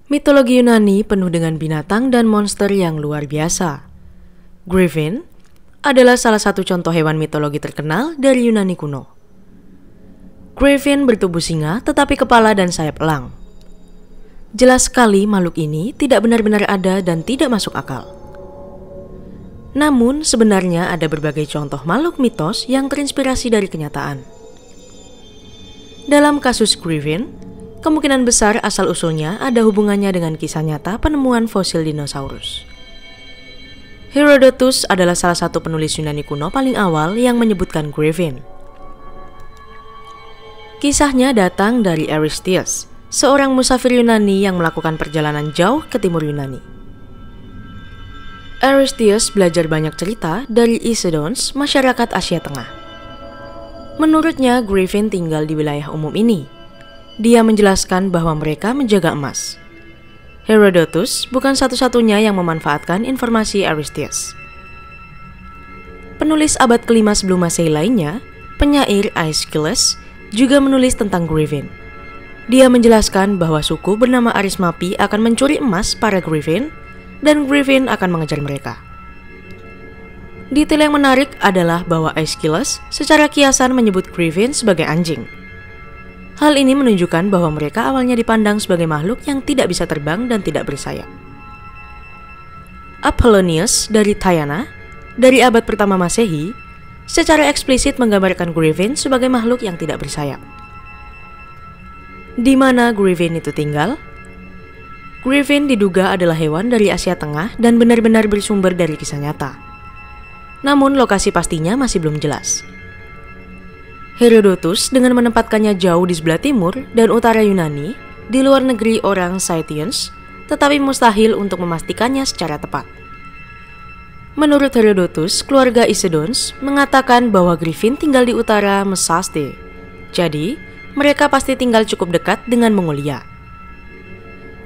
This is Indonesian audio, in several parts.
Mitologi Yunani penuh dengan binatang dan monster yang luar biasa. Griffin adalah salah satu contoh hewan mitologi terkenal dari Yunani kuno. Griffin bertubuh singa tetapi kepala dan sayap elang. Jelas sekali makhluk ini tidak benar-benar ada dan tidak masuk akal. Namun sebenarnya ada berbagai contoh makhluk mitos yang terinspirasi dari kenyataan. Dalam kasus Griffin, kemungkinan besar asal-usulnya ada hubungannya dengan kisah nyata penemuan fosil dinosaurus. Herodotus adalah salah satu penulis Yunani kuno paling awal yang menyebutkan Griffin. Kisahnya datang dari Aristeas, seorang musafir Yunani yang melakukan perjalanan jauh ke timur Yunani. Aristeas belajar banyak cerita dari Isidons, masyarakat Asia Tengah. Menurutnya, Griffin tinggal di wilayah umum ini. Dia menjelaskan bahwa mereka menjaga emas. Herodotus bukan satu-satunya yang memanfaatkan informasi Aristeas. Penulis abad kelima sebelum Masehi lainnya, penyair Aeschylus, juga menulis tentang Griffin. Dia menjelaskan bahwa suku bernama Arismapi akan mencuri emas para Griffin, dan Griffin akan mengejar mereka. Detail yang menarik adalah bahwa Aeschylus secara kiasan menyebut Griffin sebagai anjing. Hal ini menunjukkan bahwa mereka awalnya dipandang sebagai makhluk yang tidak bisa terbang dan tidak bersayap. Apollonius dari Tyana, dari abad pertama Masehi, secara eksplisit menggambarkan Griffin sebagai makhluk yang tidak bersayap. Di mana Griffin itu tinggal? Griffin diduga adalah hewan dari Asia Tengah dan benar-benar bersumber dari kisah nyata. Namun lokasi pastinya masih belum jelas. Herodotus dengan menempatkannya jauh di sebelah timur dan utara Yunani, di luar negeri orang Scythians, tetapi mustahil untuk memastikannya secara tepat. Menurut Herodotus, keluarga Isidons mengatakan bahwa Griffin tinggal di utara Mesaste. Jadi, mereka pasti tinggal cukup dekat dengan Mongolia.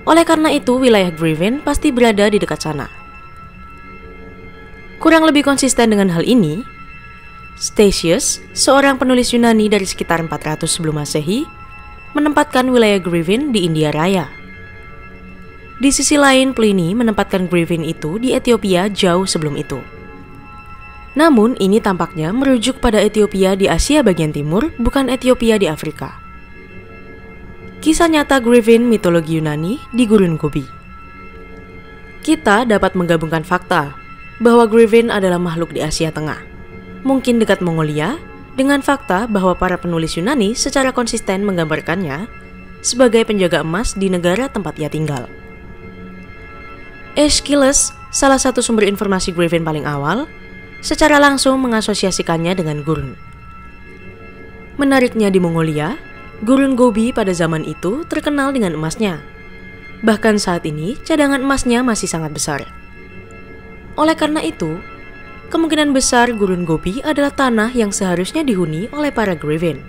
Oleh karena itu, wilayah Griffin pasti berada di dekat sana. Kurang lebih konsisten dengan hal ini, Statius, seorang penulis Yunani dari sekitar 400 sebelum Masehi, menempatkan wilayah Griffin di India Raya. Di sisi lain, Pliny menempatkan Griffin itu di Ethiopia jauh sebelum itu. Namun, ini tampaknya merujuk pada Ethiopia di Asia bagian timur, bukan Ethiopia di Afrika. Kisah nyata Griffin mitologi Yunani di Gurun Gobi. Kita dapat menggabungkan fakta bahwa Griffin adalah makhluk di Asia Tengah, mungkin dekat Mongolia, dengan fakta bahwa para penulis Yunani secara konsisten menggambarkannya sebagai penjaga emas di negara tempat ia tinggal. Aeschylus, salah satu sumber informasi Griffin paling awal, secara langsung mengasosiasikannya dengan Gurun. Menariknya di Mongolia, Gurun Gobi pada zaman itu terkenal dengan emasnya. Bahkan saat ini, cadangan emasnya masih sangat besar. Oleh karena itu, kemungkinan besar Gurun Gobi adalah tanah yang seharusnya dihuni oleh para Griffin.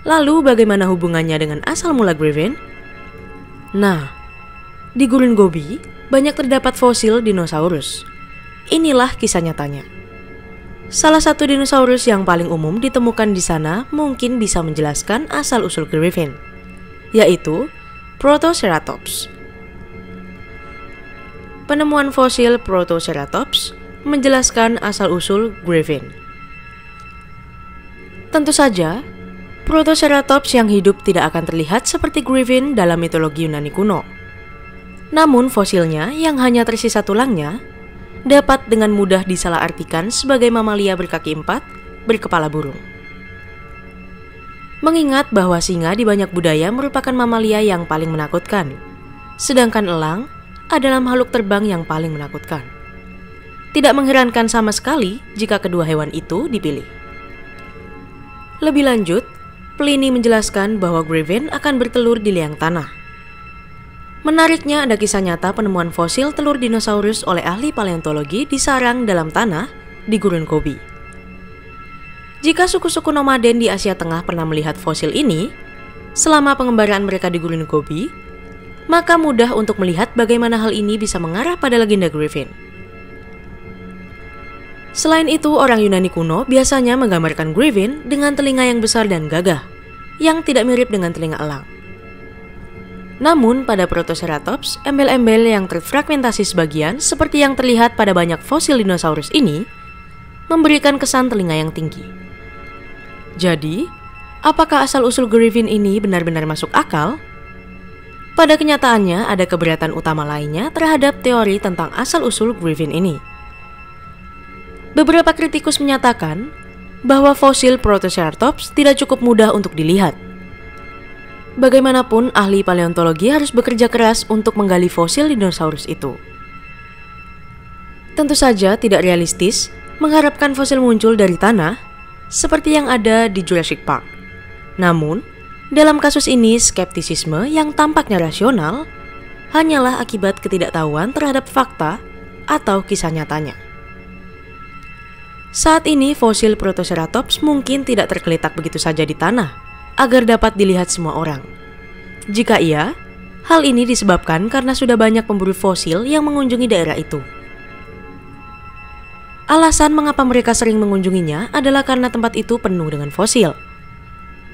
Lalu bagaimana hubungannya dengan asal mula Griffin? Nah, di Gurun Gobi banyak terdapat fosil dinosaurus. Inilah kisah nyatanya. Salah satu dinosaurus yang paling umum ditemukan di sana mungkin bisa menjelaskan asal-usul Griffin, yaitu Protoceratops. Penemuan fosil Protoceratops menjelaskan asal-usul Griffin. Tentu saja, Protoceratops yang hidup tidak akan terlihat seperti Griffin dalam mitologi Yunani kuno. Namun fosilnya yang hanya tersisa tulangnya dapat dengan mudah disalahartikan sebagai mamalia berkaki 4 berkepala burung. Mengingat bahwa singa di banyak budaya merupakan mamalia yang paling menakutkan, sedangkan elang adalah makhluk terbang yang paling menakutkan. Tidak mengherankan sama sekali jika kedua hewan itu dipilih. Lebih lanjut, Pliny menjelaskan bahwa Griffin akan bertelur di liang tanah. Menariknya ada kisah nyata penemuan fosil telur dinosaurus oleh ahli paleontologi di sarang dalam tanah di Gurun Gobi. Jika suku-suku nomaden di Asia Tengah pernah melihat fosil ini selama pengembaraan mereka di Gurun Gobi, maka mudah untuk melihat bagaimana hal ini bisa mengarah pada legenda Griffin. Selain itu, orang Yunani kuno biasanya menggambarkan Griffin dengan telinga yang besar dan gagah, yang tidak mirip dengan telinga elang. Namun pada Protoceratops, embel-embel yang terfragmentasi sebagian seperti yang terlihat pada banyak fosil dinosaurus ini memberikan kesan telinga yang tinggi. Jadi, apakah asal-usul Griffin ini benar-benar masuk akal? Pada kenyataannya ada keberatan utama lainnya terhadap teori tentang asal-usul Griffin ini. Beberapa kritikus menyatakan bahwa fosil Protoceratops tidak cukup mudah untuk dilihat. Bagaimanapun, ahli paleontologi harus bekerja keras untuk menggali fosil dinosaurus itu. Tentu saja tidak realistis mengharapkan fosil muncul dari tanah seperti yang ada di Jurassic Park. Namun, dalam kasus ini skeptisisme yang tampaknya rasional hanyalah akibat ketidaktahuan terhadap fakta atau kisah nyatanya. Saat ini fosil Protoceratops mungkin tidak tergeletak begitu saja di tanah agar dapat dilihat semua orang. Jika iya, hal ini disebabkan karena sudah banyak pemburu fosil yang mengunjungi daerah itu. Alasan mengapa mereka sering mengunjunginya adalah karena tempat itu penuh dengan fosil.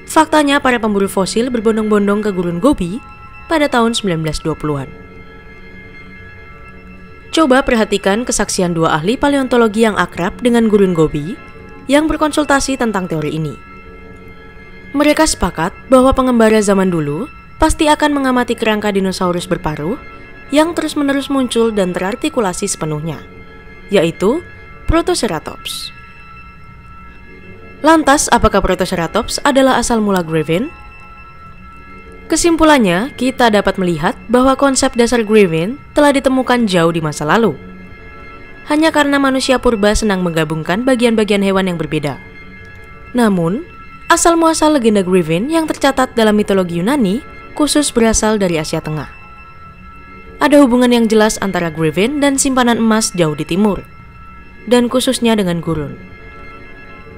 Faktanya, para pemburu fosil berbondong-bondong ke Gurun Gobi pada tahun 1920-an. Coba perhatikan kesaksian dua ahli paleontologi yang akrab dengan Gurun Gobi yang berkonsultasi tentang teori ini. Mereka sepakat bahwa pengembara zaman dulu pasti akan mengamati kerangka dinosaurus berparuh yang terus-menerus muncul dan terartikulasi sepenuhnya, yaitu Protoceratops. Lantas, apakah Protoceratops adalah asal mula Griffin? Kesimpulannya, kita dapat melihat bahwa konsep dasar Griffin telah ditemukan jauh di masa lalu. Hanya karena manusia purba senang menggabungkan bagian-bagian hewan yang berbeda. Namun, asal-muasal legenda Griffin yang tercatat dalam mitologi Yunani khusus berasal dari Asia Tengah. Ada hubungan yang jelas antara Griffin dan simpanan emas jauh di timur, dan khususnya dengan gurun.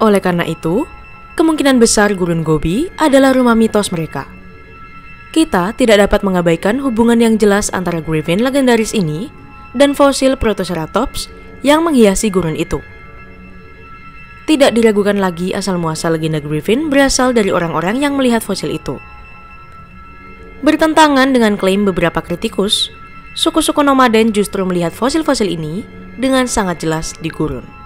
Oleh karena itu, kemungkinan besar Gurun Gobi adalah rumah mitos mereka. Kita tidak dapat mengabaikan hubungan yang jelas antara Griffin legendaris ini dan fosil Protoceratops yang menghiasi gurun itu. Tidak diragukan lagi asal-muasal legenda Griffin berasal dari orang-orang yang melihat fosil itu. Bertentangan dengan klaim beberapa kritikus, suku-suku nomaden justru melihat fosil-fosil ini dengan sangat jelas di gurun.